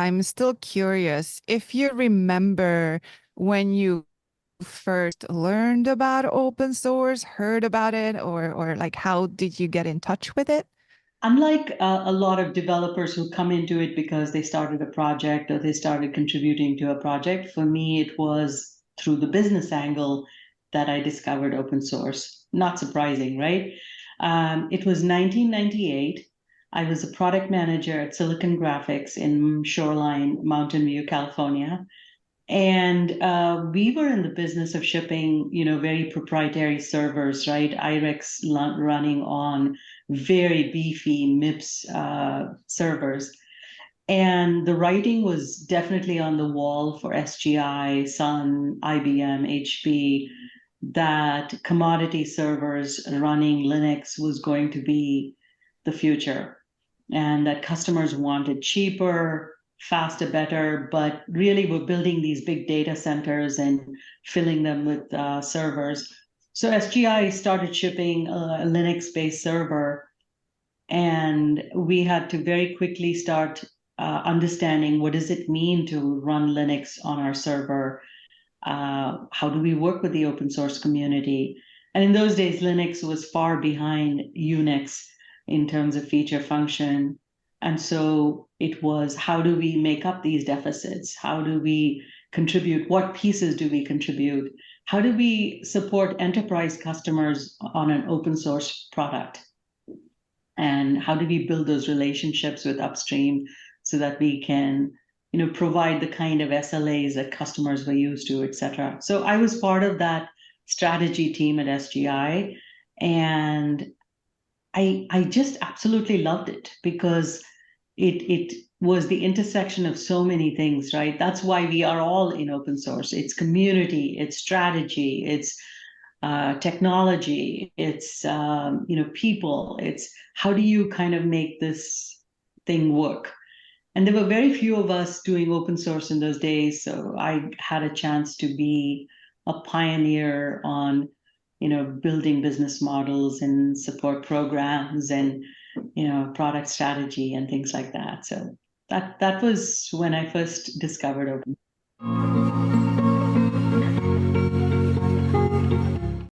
I'm still curious if you remember when you first learned about open source, heard about it, or like how did you get in touch with it? Unlike a lot of developers who come into it because they started a project or they started contributing to a project, for me, it was through the business angle that I discovered open source. Not surprising, right? It was 1998. I was a product manager at Silicon Graphics in Shoreline, Mountain View, California. And we were in the business of shipping, very proprietary servers, right? IREX running on very beefy MIPS servers. And the writing was definitely on the wall for SGI, Sun, IBM, HP, that commodity servers running Linux was going to be the future, and that customers wanted cheaper, faster, better, but really we're building these big data centers and filling them with servers. So SGI started shipping a Linux-based server, and we had to very quickly start understanding what does it mean to run Linux on our server. How do we work with the open source community? And in those days, Linux was far behind Unix in terms of feature function. And so it was, how do we make up these deficits? How do we contribute? What pieces do we contribute? How do we support enterprise customers on an open source product? And how do we build those relationships with upstream so that we can provide the kind of SLAs that customers were used to, et cetera. So I was part of that strategy team at SGI, and I just absolutely loved it because it was the intersection of so many things, right? That's why we are all in open source. It's community, it's strategy, it's technology, it's people, it's how do you kind of make this thing work. And there were very few of us doing open source in those days, so I had a chance to be a pioneer on building business models and support programs and product strategy and things like that. So that was when I first discovered open.